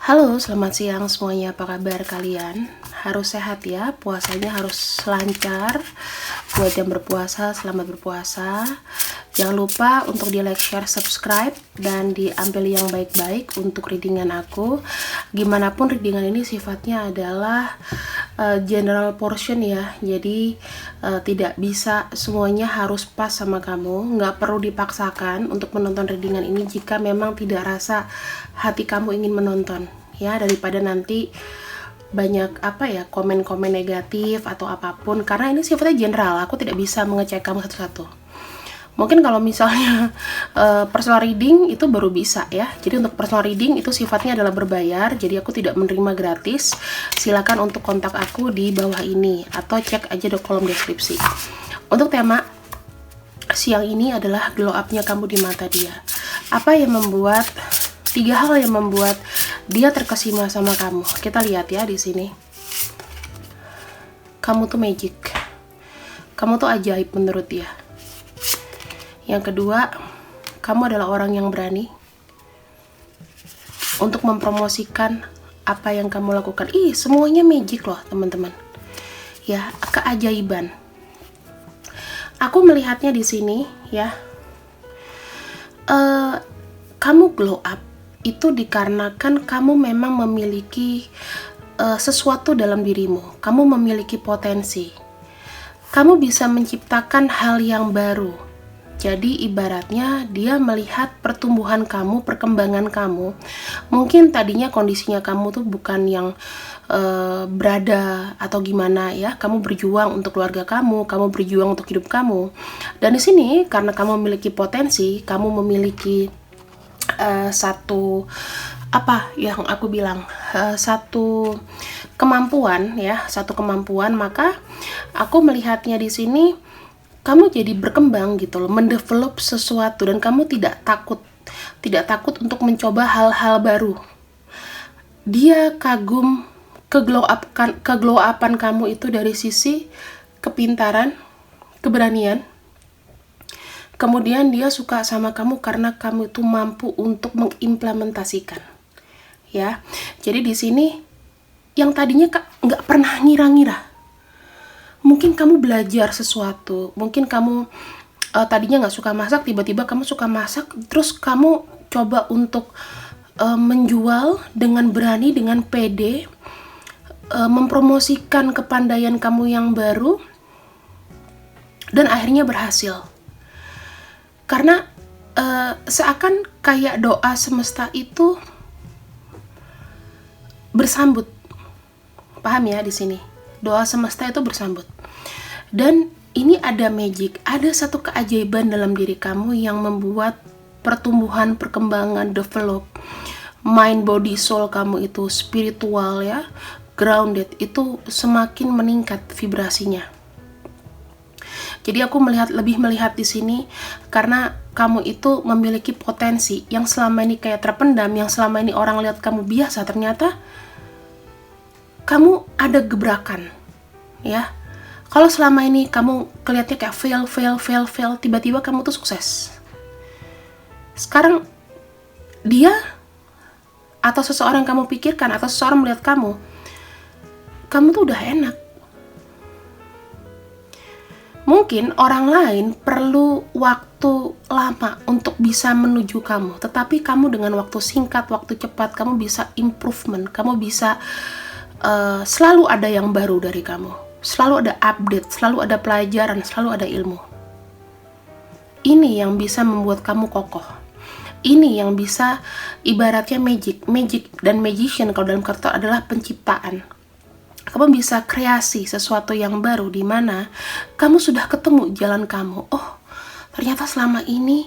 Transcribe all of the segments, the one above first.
Halo, selamat siang semuanya. Apa kabar kalian? Harus sehat ya, puasanya harus lancar. Buat yang berpuasa, selamat berpuasa. Jangan lupa untuk di like, share, subscribe, dan diambil yang baik-baik untuk readingan aku. Gimanapun readingan ini sifatnya adalah general portion ya, jadi tidak bisa semuanya harus pas sama kamu. Nggak perlu dipaksakan untuk menonton readingan ini jika memang tidak rasa hati kamu ingin menonton ya, daripada nanti banyak komen-komen negatif atau apapun, karena ini sifatnya general. Aku tidak bisa mengecek kamu satu-satu. Mungkin kalau misalnya personal reading itu baru bisa ya. Jadi untuk personal reading itu sifatnya adalah berbayar, jadi aku tidak menerima gratis. Silakan untuk kontak aku di bawah ini atau cek aja di kolom deskripsi. Untuk tema siang ini adalah glow up-nya kamu di mata dia. Apa yang membuat, 3 hal yang membuat dia terkesima sama kamu. Kita lihat ya di sini. Kamu tuh magic. Kamu tuh ajaib menurut dia. Yang kedua, kamu adalah orang yang berani untuk mempromosikan apa yang kamu lakukan. Semuanya magic loh, teman-teman. Ya, keajaiban. Aku melihatnya di sini ya. Kamu glow up itu dikarenakan kamu memang memiliki sesuatu dalam dirimu. Kamu memiliki potensi. Kamu bisa menciptakan hal yang baru. Jadi ibaratnya dia melihat pertumbuhan kamu, perkembangan kamu. Mungkin tadinya kondisinya kamu tuh bukan yang berada atau gimana ya. Kamu berjuang untuk keluarga kamu berjuang untuk hidup kamu. Dan di sini karena kamu memiliki potensi, kamu memiliki satu kemampuan ya, maka aku melihatnya di sini kamu jadi berkembang gitu loh, mendevelop sesuatu, dan kamu tidak takut untuk mencoba hal-hal baru. Dia kagum keglow upan kamu itu dari sisi kepintaran, keberanian. Kemudian dia suka sama kamu karena kamu itu mampu untuk mengimplementasikan. Ya. Jadi di sini yang tadinya nggak pernah ngira-ngira. Mungkin kamu belajar sesuatu, mungkin kamu tadinya nggak suka masak, tiba-tiba kamu suka masak, terus kamu coba untuk menjual dengan berani, dengan pede, mempromosikan kepandaian kamu yang baru, dan akhirnya berhasil. Karena seakan kayak doa semesta itu bersambut, paham ya di sini? Doa semesta itu bersambut. Dan ini ada magic, ada satu keajaiban dalam diri kamu yang membuat pertumbuhan, perkembangan, develop mind, body, soul kamu itu spiritual ya, grounded, itu semakin meningkat vibrasinya. Jadi aku lebih melihat di sini karena kamu itu memiliki potensi yang selama ini kayak terpendam, yang selama ini orang lihat kamu biasa, ternyata kamu ada gebrakan ya. Kalau selama ini kamu kelihatnya kayak fail, tiba-tiba kamu tuh sukses. Sekarang dia atau seseorang yang kamu pikirkan atau seseorang melihat kamu tuh udah enak. Mungkin orang lain perlu waktu lama untuk bisa menuju kamu, tetapi kamu dengan waktu singkat, waktu cepat, kamu bisa improvement, kamu bisa selalu ada yang baru dari kamu. Selalu ada update, selalu ada pelajaran, selalu ada ilmu. Ini yang bisa membuat kamu kokoh. Ini yang bisa ibaratnya magic dan magician kalau dalam kartu adalah penciptaan. Kamu bisa kreasi sesuatu yang baru di mana kamu sudah ketemu jalan kamu. Oh, ternyata selama ini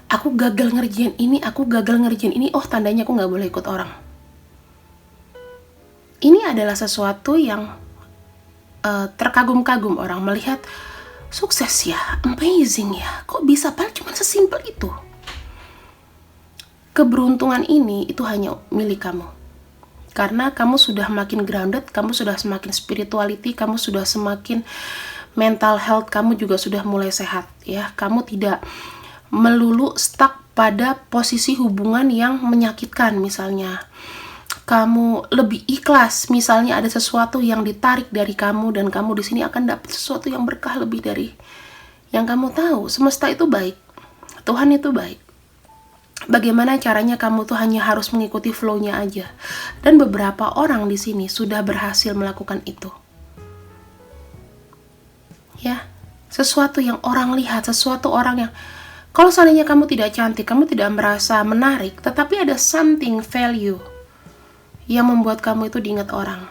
aku gagal ngerjain ini, oh tandanya aku nggak boleh ikut orang. Ini adalah sesuatu yang terkagum-kagum orang melihat, sukses ya, amazing ya, kok bisa, padahal cuma sesimpel itu. Keberuntungan ini itu hanya milik kamu. Karena kamu sudah makin grounded, kamu sudah semakin spirituality, kamu sudah semakin mental health, kamu juga sudah mulai sehat ya. Kamu tidak melulu stuck pada posisi hubungan yang menyakitkan. Misalnya kamu lebih ikhlas, misalnya ada sesuatu yang ditarik dari kamu dan kamu di sini akan dapat sesuatu yang berkah lebih dari yang kamu tahu. Semesta itu baik, Tuhan itu baik. Bagaimana caranya kamu tuh hanya harus mengikuti flow-nya aja. Dan beberapa orang di sini sudah berhasil melakukan itu. Ya, sesuatu yang orang lihat, sesuatu orang yang kalau seandainya kamu tidak cantik, kamu tidak merasa menarik, tetapi ada something value yang membuat kamu itu diingat orang.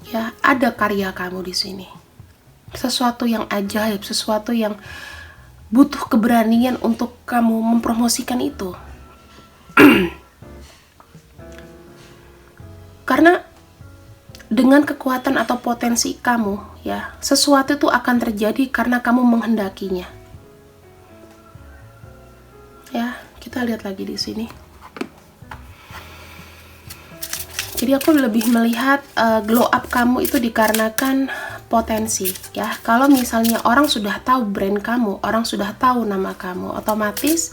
Ya, ada karya kamu di sini. Sesuatu yang ajaib, sesuatu yang butuh keberanian untuk kamu mempromosikan itu. Karena dengan kekuatan atau potensi kamu, ya, sesuatu itu akan terjadi karena kamu menghendakinya. Ya, kita lihat lagi di sini. Jadi aku lebih melihat glow up kamu itu dikarenakan potensi, ya. Kalau misalnya orang sudah tahu brand kamu, orang sudah tahu nama kamu, otomatis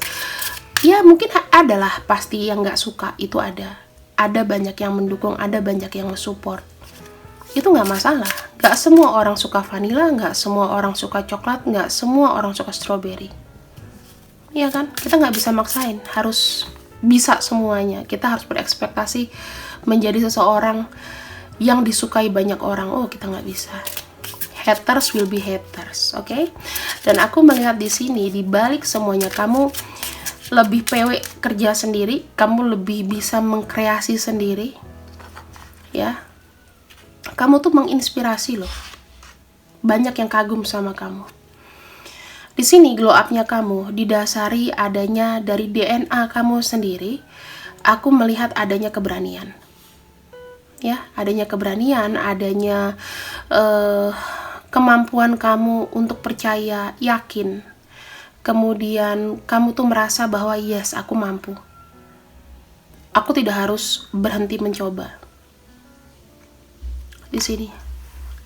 ya mungkin adalah pasti yang nggak suka, itu ada banyak yang mendukung, ada banyak yang support, itu nggak masalah. Nggak semua orang suka vanilla, nggak semua orang suka coklat, nggak semua orang suka strawberry, ya kan? Kita nggak bisa maksain harus bisa semuanya. Kita harus berekspektasi menjadi seseorang yang disukai banyak orang. Oh, kita nggak bisa. Haters will be haters, oke? Dan aku melihat di sini, di balik semuanya kamu lebih PW kerja sendiri, kamu lebih bisa mengkreasi sendiri, ya. Kamu tuh menginspirasi loh. Banyak yang kagum sama kamu. Di sini glow up-nya kamu didasari adanya dari DNA kamu sendiri. Aku melihat adanya keberanian. Ya, adanya keberanian, adanya kemampuan kamu untuk percaya, yakin. Kemudian kamu tuh merasa bahwa yes, aku mampu. Aku tidak harus berhenti mencoba. Di sini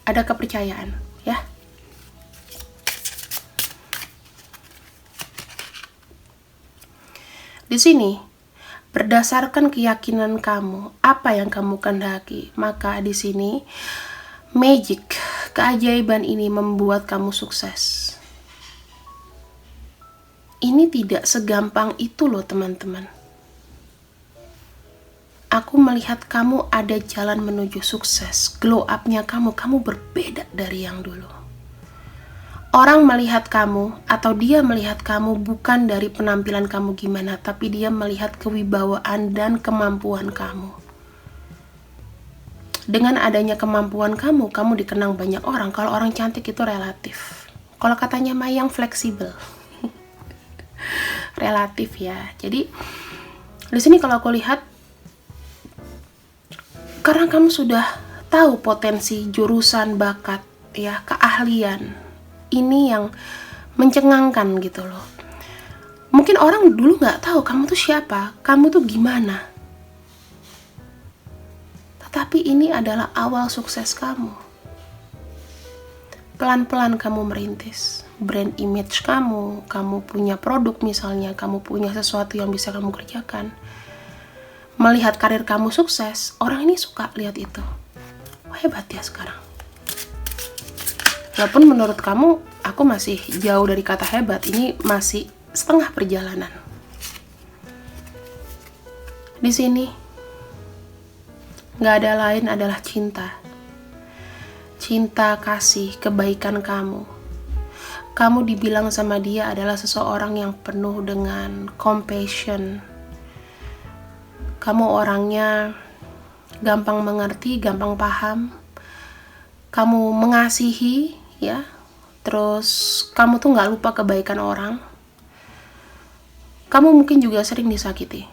ada kepercayaan, ya. Di sini berdasarkan keyakinan kamu, apa yang kamu kehendaki, maka di sini magic, keajaiban ini membuat kamu sukses. Ini tidak segampang itu loh teman-teman. Aku melihat kamu ada jalan menuju sukses. Glow up-nya kamu berbeda dari yang dulu. Orang melihat kamu atau dia melihat kamu bukan dari penampilan kamu gimana, tapi dia melihat kewibawaan dan kemampuan kamu. Dengan adanya kemampuan kamu dikenang banyak orang. Kalau orang cantik itu relatif. Kalau katanya Mayang fleksibel. Relatif ya. Jadi di sini kalau aku lihat, karena kamu sudah tahu potensi, jurusan, bakat, ya, keahlian, ini yang mencengangkan gitu loh. Mungkin orang dulu nggak tahu kamu tuh siapa, kamu tuh gimana. Tapi ini adalah awal sukses kamu. Pelan-pelan kamu merintis brand image kamu punya produk misalnya, kamu punya sesuatu yang bisa kamu kerjakan. Melihat karir kamu sukses, orang ini suka lihat itu. Wah, hebat ya sekarang. Walaupun menurut kamu, aku masih jauh dari kata hebat, ini masih setengah perjalanan. Di sini gak ada lain adalah cinta. Cinta, kasih, kebaikan kamu. Kamu dibilang sama dia adalah seseorang yang penuh dengan compassion. Kamu orangnya gampang mengerti, gampang paham. Kamu mengasihi, ya. Terus kamu tuh gak lupa kebaikan orang. Kamu mungkin juga sering disakiti.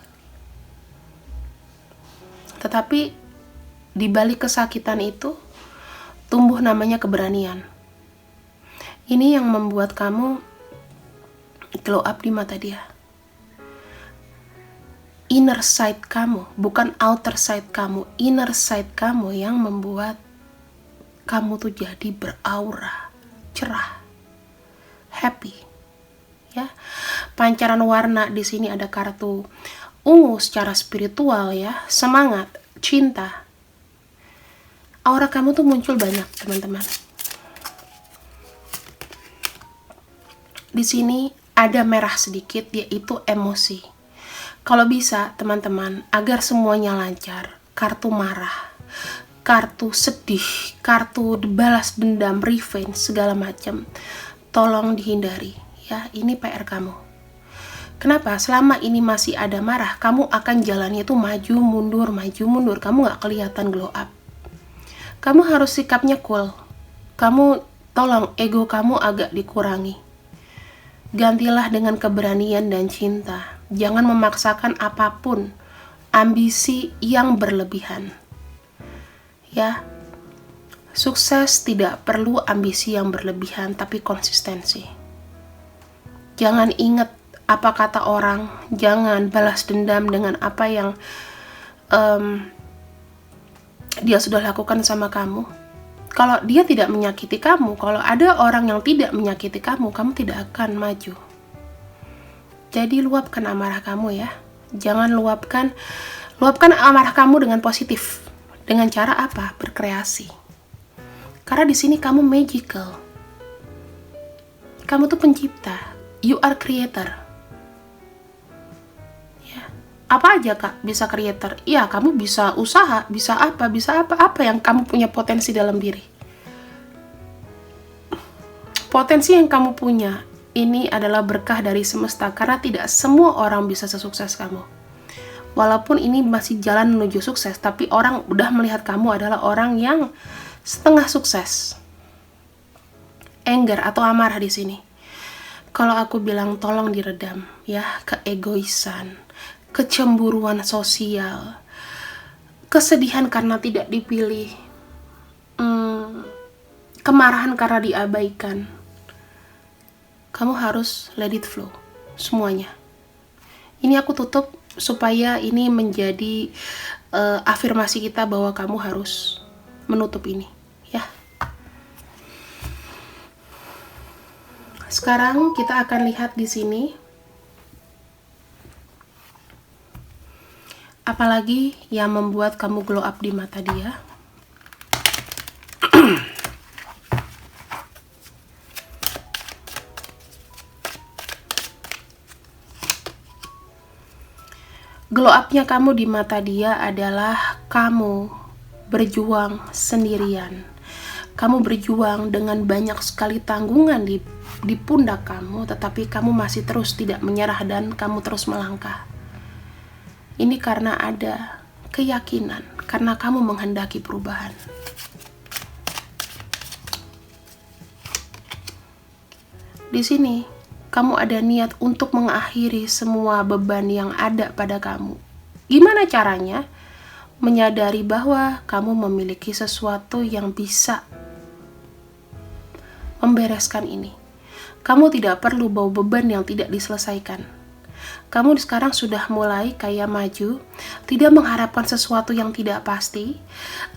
Tetapi di balik kesakitan itu tumbuh namanya keberanian. Ini yang membuat kamu glow up di mata dia. Inner side kamu, bukan outer side kamu, inner side kamu yang membuat kamu tuh jadi beraura, cerah, happy, ya. Pancaran warna di sini ada kartu ungu secara spiritual ya, semangat, cinta. Aura kamu tuh muncul banyak, teman-teman. Di sini ada merah sedikit, yaitu emosi. Kalau bisa, teman-teman, agar semuanya lancar, kartu marah, kartu sedih, kartu balas dendam, revenge, segala macam, tolong dihindari ya. Ini PR kamu. Kenapa? Selama ini masih ada marah, kamu akan jalannya itu maju mundur, kamu gak kelihatan glow up. Kamu harus sikapnya cool. Kamu tolong ego kamu agak dikurangi. Gantilah dengan keberanian dan cinta. Jangan memaksakan apapun, ambisi yang berlebihan. Ya, sukses tidak perlu ambisi yang berlebihan, tapi konsistensi. Jangan ingat apa kata orang, jangan balas dendam dengan apa yang dia sudah lakukan sama kamu. Kalau dia tidak menyakiti kamu, kalau ada orang yang tidak menyakiti kamu, kamu tidak akan maju. Jadi luapkan amarah kamu ya. Jangan luapkan amarah kamu dengan positif. Dengan cara apa? Berkreasi. Karena di sini kamu magical. Kamu tuh pencipta. You are creator. Ya. Apa aja kak bisa creator? Ya, kamu bisa usaha, bisa apa yang kamu punya potensi dalam diri. Potensi yang kamu punya ini adalah berkah dari semesta, karena tidak semua orang bisa sesukses kamu. Walaupun ini masih jalan menuju sukses, tapi orang udah melihat kamu adalah orang yang setengah sukses. Anger atau amarah di sini. Kalau aku bilang tolong diredam ya, keegoisan, kecemburuan sosial, kesedihan karena tidak dipilih, kemarahan karena diabaikan. Kamu harus let it flow semuanya. Ini aku tutup supaya ini menjadi afirmasi kita bahwa kamu harus menutup ini ya. Sekarang kita akan lihat di sini apalagi yang membuat kamu glow up di mata dia. Glow up-nya kamu di mata dia adalah kamu berjuang sendirian. Kamu berjuang dengan banyak sekali tanggungan di pundak kamu, tetapi kamu masih terus tidak menyerah dan kamu terus melangkah. Ini karena ada keyakinan, karena kamu menghendaki perubahan. Di sini kamu ada niat untuk mengakhiri semua beban yang ada pada kamu. Gimana caranya? Menyadari bahwa kamu memiliki sesuatu yang bisa membereskan ini. Kamu tidak perlu bawa beban yang tidak diselesaikan. Kamu sekarang sudah mulai kayak maju, tidak mengharapkan sesuatu yang tidak pasti,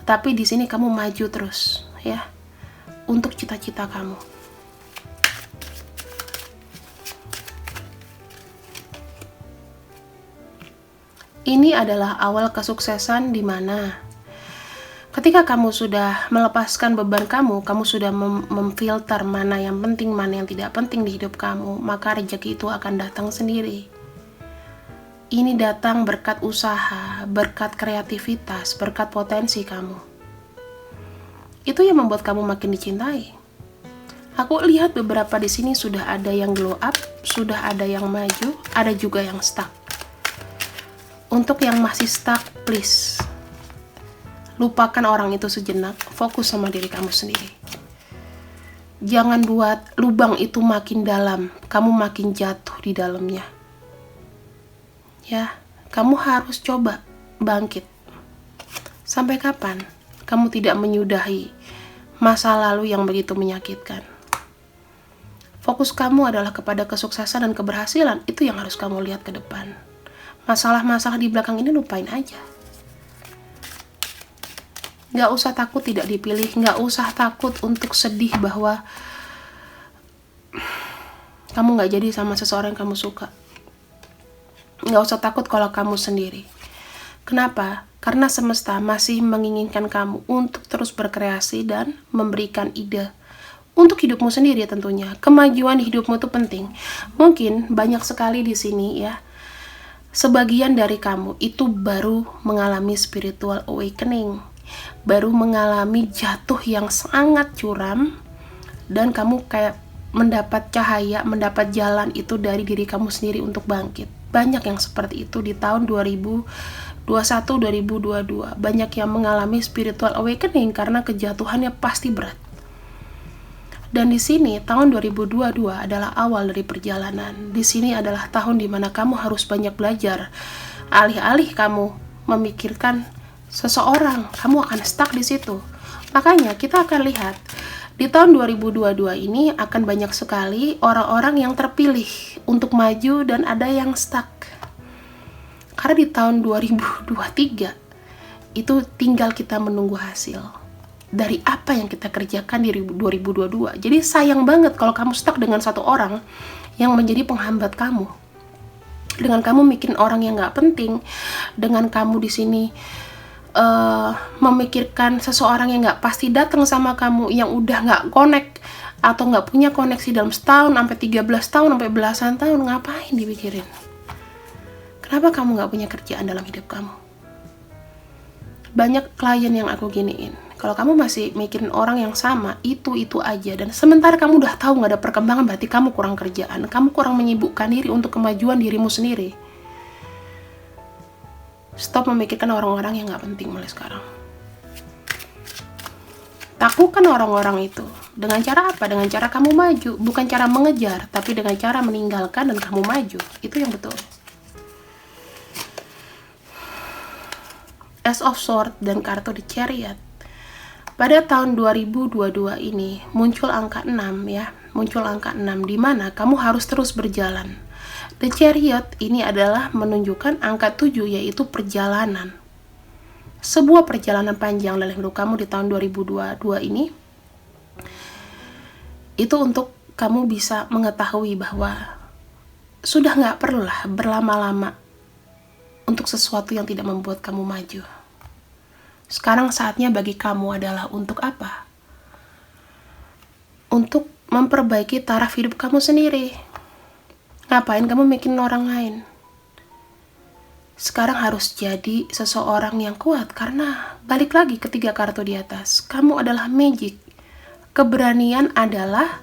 tapi di sini kamu maju terus, ya, untuk cita-cita kamu. Ini adalah awal kesuksesan di mana ketika kamu sudah melepaskan beban kamu sudah memfilter mana yang penting, mana yang tidak penting di hidup kamu, maka rezeki itu akan datang sendiri. Ini datang berkat usaha, berkat kreativitas, berkat potensi kamu. Itu yang membuat kamu makin dicintai. Aku lihat beberapa di sini sudah ada yang glow up, sudah ada yang maju, ada juga yang stuck. Untuk yang masih stuck, please lupakan orang itu sejenak, fokus sama diri kamu sendiri. Jangan buat lubang itu makin dalam, kamu makin jatuh di dalamnya. Ya, kamu harus coba bangkit. Sampai kapan kamu tidak menyudahi masa lalu yang begitu menyakitkan? Fokus kamu adalah kepada kesuksesan dan keberhasilan, itu yang harus kamu lihat ke depan. Masalah-masalah di belakang ini lupain aja. Gak usah takut tidak dipilih, gak usah takut untuk sedih bahwa kamu nggak jadi sama seseorang yang kamu suka. Nggak usah takut kalau kamu sendiri. Kenapa? Karena semesta masih menginginkan kamu untuk terus berkreasi dan memberikan ide untuk hidupmu sendiri tentunya. Kemajuan di hidupmu itu penting. Mungkin banyak sekali di sini ya, sebagian dari kamu itu baru mengalami spiritual awakening, baru mengalami jatuh yang sangat curam, dan kamu kayak mendapat cahaya, mendapat jalan itu dari diri kamu sendiri untuk bangkit. Banyak yang seperti itu di tahun 2021-2022. Banyak yang mengalami spiritual awakening karena kejatuhannya pasti berat. Dan di sini tahun 2022 adalah awal dari perjalanan. Di sini adalah tahun dimana kamu harus banyak belajar. Alih-alih kamu memikirkan seseorang, kamu akan stuck di situ. Makanya kita akan lihat di tahun 2022 ini akan banyak sekali orang-orang yang terpilih untuk maju dan ada yang stuck. Karena di tahun 2023 itu tinggal kita menunggu hasil dari apa yang kita kerjakan di 2022. Jadi sayang banget kalau kamu stuck dengan satu orang yang menjadi penghambat kamu. Dengan kamu mikirin orang yang gak penting, dengan kamu di sini memikirkan seseorang yang gak pasti datang sama kamu, yang udah gak connect atau gak punya koneksi dalam setahun, sampai 13 tahun, sampai belasan tahun, ngapain dipikirin? Kenapa kamu gak punya kerjaan dalam hidup kamu? Banyak klien yang aku giniin, kalau kamu masih mikirin orang yang sama, itu aja, dan sementara kamu udah tahu gak ada perkembangan, berarti kamu kurang kerjaan, kamu kurang menyibukkan diri untuk kemajuan dirimu sendiri. Stop memikirkan orang-orang yang gak penting mulai sekarang. Taklukkan orang-orang itu. Dengan cara apa? Dengan cara kamu maju. Bukan cara mengejar, tapi dengan cara meninggalkan dan kamu maju. Itu yang betul. Ace of Swords dan kartu The Chariot. Pada tahun 2022 ini muncul angka 6 ya. Muncul angka 6 di mana kamu harus terus berjalan. The Chariot ini adalah menunjukkan angka 7, yaitu perjalanan. Sebuah perjalanan panjang dalam hidup kamu di tahun 2022 ini. Itu untuk kamu bisa mengetahui bahwa sudah gak perlulah berlama-lama untuk sesuatu yang tidak membuat kamu maju. Sekarang saatnya bagi kamu adalah untuk apa? Untuk memperbaiki taraf hidup kamu sendiri. Ngapain kamu mikirin orang lain? Sekarang harus jadi seseorang yang kuat, karena balik lagi ke 3 kartu di atas. Kamu adalah magic. Keberanian adalah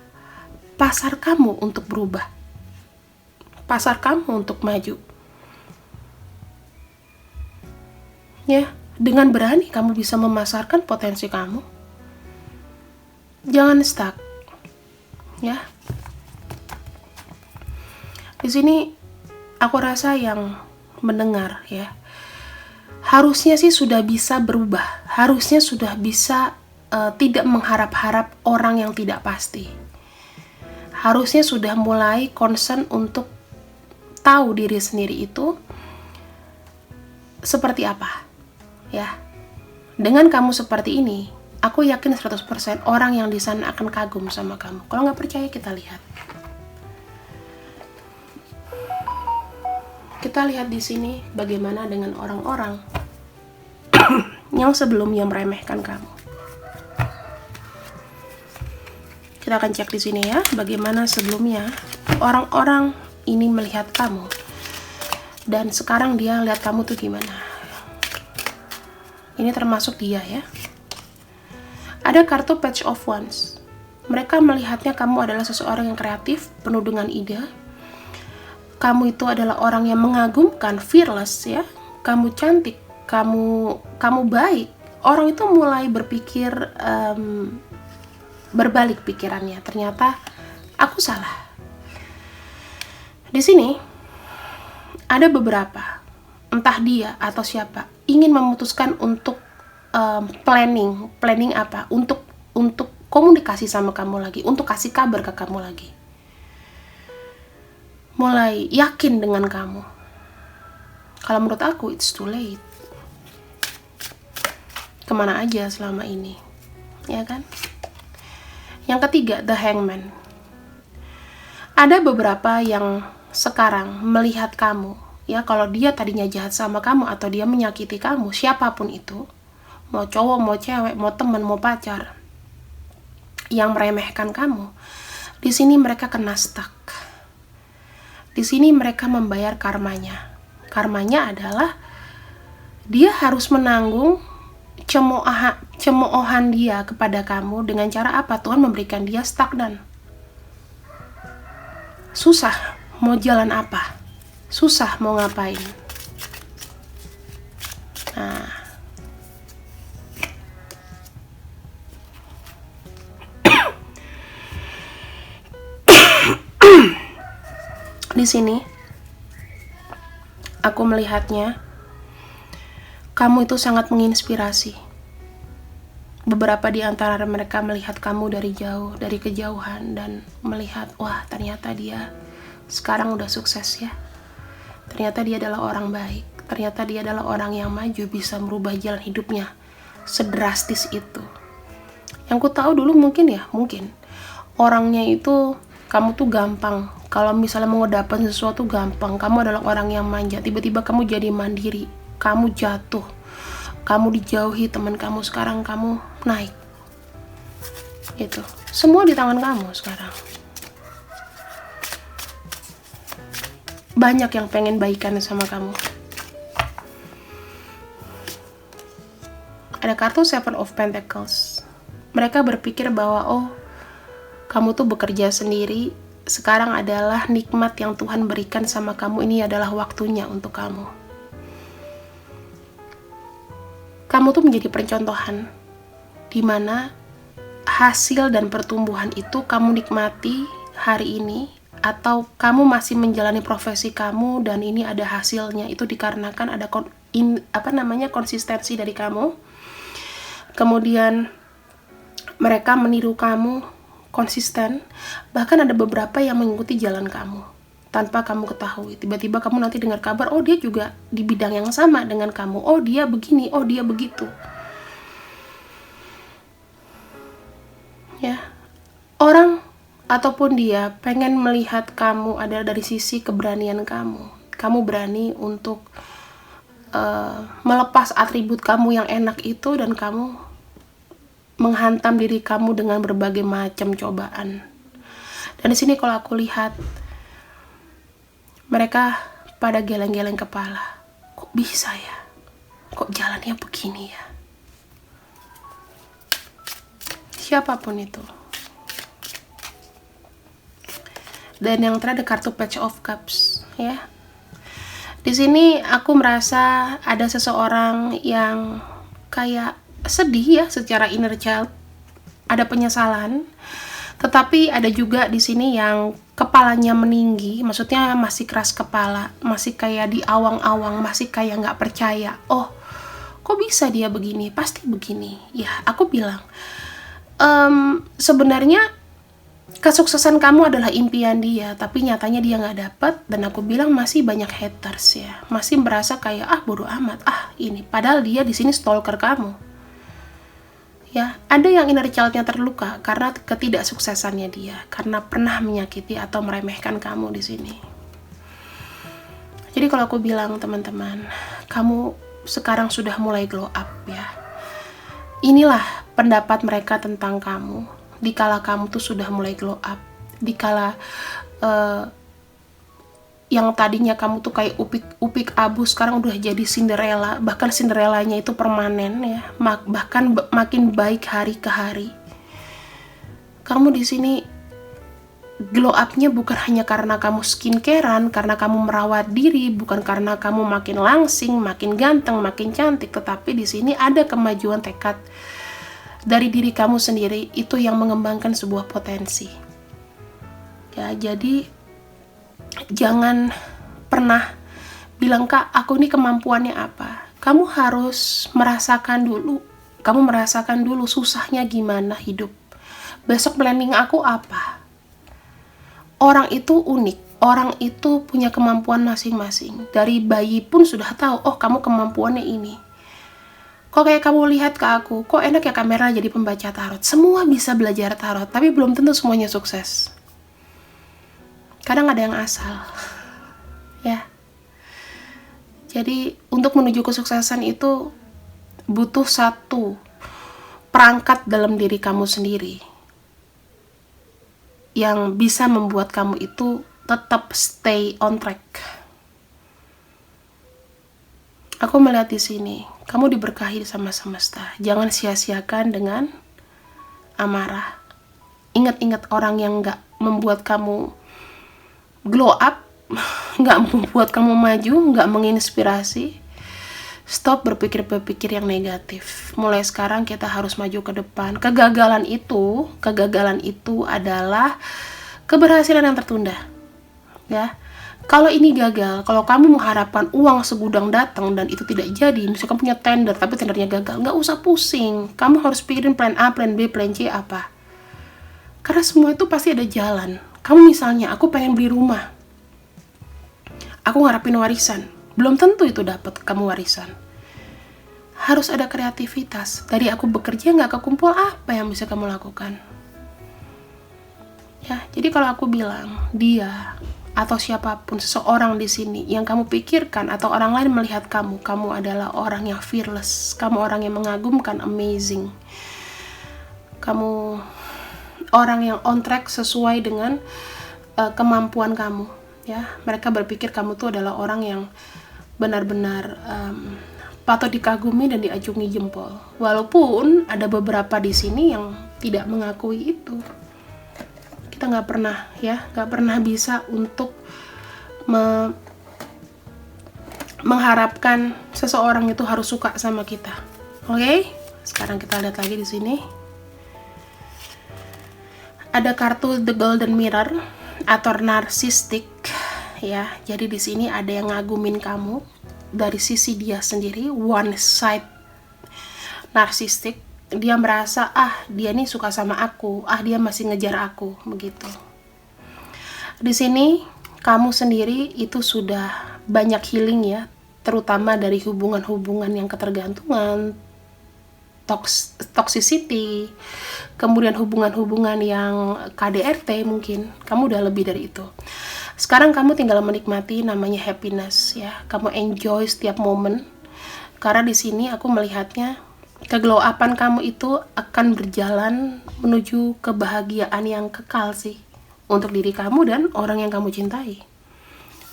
pasar kamu untuk berubah. Pasar kamu untuk maju. Ya, dengan berani kamu bisa memasarkan potensi kamu. Jangan stuck. Ya. Di sini aku rasa yang mendengar ya, harusnya sih sudah bisa berubah. Harusnya sudah bisa tidak mengharap-harap orang yang tidak pasti. Harusnya sudah mulai concern untuk tahu diri sendiri itu seperti apa. Ya. Dengan kamu seperti ini, aku yakin 100% orang yang di sana akan kagum sama kamu. Kalau nggak percaya, kita lihat. Kita lihat di sini bagaimana dengan orang-orang yang sebelumnya meremehkan kamu. Kita akan cek di sini ya, bagaimana sebelumnya orang-orang ini melihat kamu. Dan sekarang dia lihat kamu tuh gimana. Ini termasuk dia ya. Ada kartu Page of Wands. Mereka melihatnya kamu adalah seseorang yang kreatif, penuh dengan ide. Kamu itu adalah orang yang mengagumkan, fearless ya. Kamu cantik, kamu baik. Orang itu mulai berpikir berbalik pikirannya. Ternyata aku salah. Di sini ada beberapa, entah dia atau siapa, ingin memutuskan untuk planning apa? Untuk komunikasi sama kamu lagi, untuk kasih kabar ke kamu lagi. Mulai yakin dengan kamu. Kalau menurut aku, it's too late. Kemana aja selama ini, ya kan? Yang ketiga, The Hangman. Ada beberapa yang sekarang melihat kamu, ya, kalau dia tadinya jahat sama kamu atau dia menyakiti kamu, siapapun itu, mau cowok, mau cewek, mau teman, mau pacar, yang meremehkan kamu, di sini mereka kena stuck. Di sini mereka membayar karmanya. Karmanya adalah dia harus menanggung cemoohan dia kepada kamu. Dengan cara apa? Tuhan memberikan dia stagnan. Susah mau jalan apa? Susah mau ngapain? Nah, di sini aku melihatnya, kamu itu sangat menginspirasi. Beberapa di antara mereka melihat kamu dari jauh, dari kejauhan, dan melihat, wah, ternyata dia sekarang udah sukses ya. Ternyata dia adalah orang baik. Ternyata dia adalah orang yang maju, bisa merubah jalan hidupnya sedrastis itu. Yang ku tahu dulu mungkin orangnya itu, kamu tuh gampang. Kalau misalnya mau dapat sesuatu gampang, kamu adalah orang yang manja. Tiba-tiba kamu jadi mandiri, kamu jatuh, kamu dijauhi teman kamu, sekarang kamu naik. Itu semua di tangan kamu sekarang. Banyak yang pengen baikan sama kamu. Ada kartu Seven of Pentacles. Mereka berpikir bahwa, oh, kamu tuh bekerja sendiri, sekarang adalah nikmat yang Tuhan berikan sama kamu, ini adalah waktunya untuk kamu. Kamu tuh menjadi percontohan, dimana hasil dan pertumbuhan itu kamu nikmati hari ini, atau kamu masih menjalani profesi kamu dan ini ada hasilnya. Itu dikarenakan ada konsistensi dari kamu. Kemudian mereka meniru kamu, konsisten. Bahkan ada beberapa yang mengikuti jalan kamu tanpa kamu ketahui. Tiba-tiba kamu nanti dengar kabar, oh dia juga di bidang yang sama dengan kamu, oh dia begini, oh dia begitu. Ya, orang ataupun dia pengen melihat kamu adalah dari sisi keberanian kamu. Kamu berani untuk melepas atribut kamu yang enak itu, dan kamu menghantam diri kamu dengan berbagai macam cobaan. Dan di sini kalau aku lihat, mereka pada geleng-geleng kepala. Kok bisa ya? Kok jalannya begini ya? Siapapun itu. Dan yang terakhir kartu Page of Cups, ya. Di sini aku merasa ada seseorang yang kayak sedih ya, secara inner child. Ada penyesalan, tetapi ada juga di sini yang kepalanya meninggi, maksudnya masih keras kepala, masih kayak di awang-awang, masih kayak nggak percaya. Oh, kok bisa dia begini? Pasti begini. Ya, aku bilang, sebenarnya kesuksesan kamu adalah impian dia, tapi nyatanya dia nggak dapat. Dan aku bilang masih banyak haters ya, masih merasa kayak bodo amat, ini. Padahal dia di sini stalker kamu. Ya, ada yang inner child-nya terluka karena ketidaksuksesannya dia, karena pernah menyakiti atau meremehkan kamu di sini. Jadi kalau aku bilang teman-teman, kamu sekarang sudah mulai glow up ya. Inilah pendapat mereka tentang kamu. Dikala kamu tuh sudah mulai glow up, dikala yang tadinya kamu tuh kayak upik abu, sekarang udah jadi Cinderella. Bahkan Cinderellanya itu permanen ya, bahkan makin baik hari ke hari. Kamu di sini glow up-nya bukan hanya karena kamu skincarean, karena kamu merawat diri, bukan karena kamu makin langsing, makin ganteng, makin cantik, tetapi di sini ada kemajuan tekad dari diri kamu sendiri, itu yang mengembangkan sebuah potensi. Ya, jadi jangan pernah bilang, Kak, aku ini kemampuannya apa. Kamu harus merasakan dulu susahnya gimana hidup. Besok planning aku apa. Orang itu unik, orang itu punya kemampuan masing-masing. Dari bayi pun sudah tahu, oh kamu kemampuannya ini. Kok kayak kamu lihat ke aku, kok enak ya kamera jadi pembaca tarot. Semua bisa belajar tarot, tapi belum tentu semuanya sukses. kadang ada yang asal, ya. Jadi untuk menuju kesuksesan itu butuh satu perangkat dalam diri kamu sendiri yang bisa membuat kamu itu tetap stay on track. Aku melihat di sini, kamu diberkahi sama semesta. Jangan sia-siakan dengan amarah. Ingat-ingat orang yang gak membuat kamu glow up, gak membuat kamu maju, gak menginspirasi. Stop berpikir-berpikir yang negatif. Mulai sekarang kita harus maju ke depan. Kegagalan itu adalah keberhasilan yang tertunda. Ya. Kalau ini gagal, kalau kamu mengharapkan uang segudang datang dan itu tidak jadi, misalnya kamu punya tender tapi tendernya gagal, nggak usah pusing. Kamu harus pikirin plan A, plan B, plan C apa. Karena semua itu pasti ada jalan. Kamu misalnya, aku pengen beli rumah. Aku ngarepin warisan. Belum tentu itu dapat kamu warisan. Harus ada kreativitas. Dari aku bekerja nggak kekumpul, apa yang bisa kamu lakukan? Ya, jadi kalau aku bilang, dia atau siapapun, seseorang di sini yang kamu pikirkan atau orang lain melihat kamu adalah orang yang fearless, kamu orang yang mengagumkan, amazing. Kamu orang yang on track sesuai dengan kemampuan kamu, ya. Mereka berpikir kamu tuh adalah orang yang benar-benar patut dikagumi dan diacungi jempol. Walaupun ada beberapa di sini yang tidak mengakui itu. Kita nggak pernah bisa untuk mengharapkan seseorang itu harus suka sama kita. Oke? Sekarang kita lihat lagi di sini. Ada kartu The Golden Mirror atau narcissistic, ya. Jadi di sini ada yang ngagumin kamu dari sisi dia sendiri, one side narcissistic. Dia merasa, dia nih suka sama aku, dia masih ngejar aku, begitu. Di sini kamu sendiri itu sudah banyak healing, ya, terutama dari hubungan-hubungan yang ketergantungan, toxicity, kemudian hubungan-hubungan yang KDRT mungkin. Kamu udah lebih dari itu. Sekarang kamu tinggal menikmati namanya happiness, ya. Kamu enjoy setiap momen. Karena di sini aku melihatnya keglow upan kamu itu akan berjalan menuju kebahagiaan yang kekal sih, untuk diri kamu dan orang yang kamu cintai.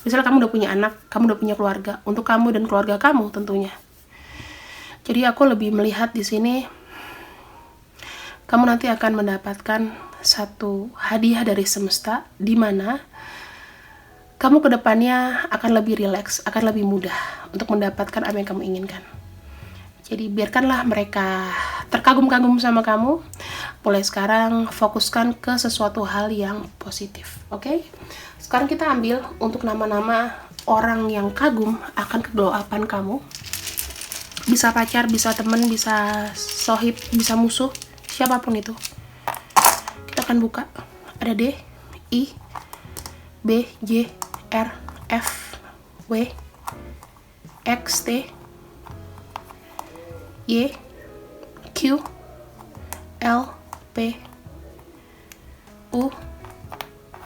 Misalnya kamu udah punya anak, kamu udah punya keluarga, untuk kamu dan keluarga kamu tentunya. Jadi aku lebih melihat di sini kamu nanti akan mendapatkan satu hadiah dari semesta, di mana kamu kedepannya akan lebih rileks, akan lebih mudah untuk mendapatkan apa yang kamu inginkan. Jadi biarkanlah mereka terkagum-kagum sama kamu. Mulai sekarang fokuskan ke sesuatu hal yang positif, oke? Sekarang kita ambil untuk nama-nama orang yang kagum akan keglow upan kamu. Bisa pacar, bisa teman, bisa sohib, bisa musuh, siapapun itu. Kita akan buka. Ada D, I, B, J, R, F, W, X, T, Y, Q, L, P, U,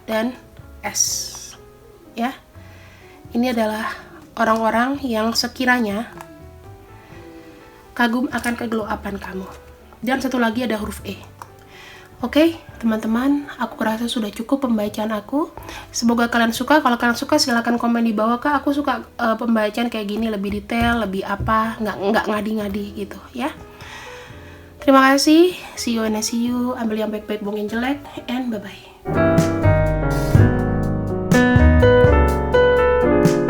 dan S. Ya, ini adalah orang-orang yang sekiranya kagum akan keglow upan kamu. Dan satu lagi ada huruf E. Oke, teman-teman, aku rasa sudah cukup pembacaan aku. Semoga kalian suka. Kalau kalian suka, silahkan komen di bawah. Kak, aku suka pembacaan kayak gini, lebih detail, lebih apa, nggak ngadi-ngadi gitu, ya. Terima kasih. See you and I see you. Ambil yang baik-baik, buang yang jelek, and bye-bye.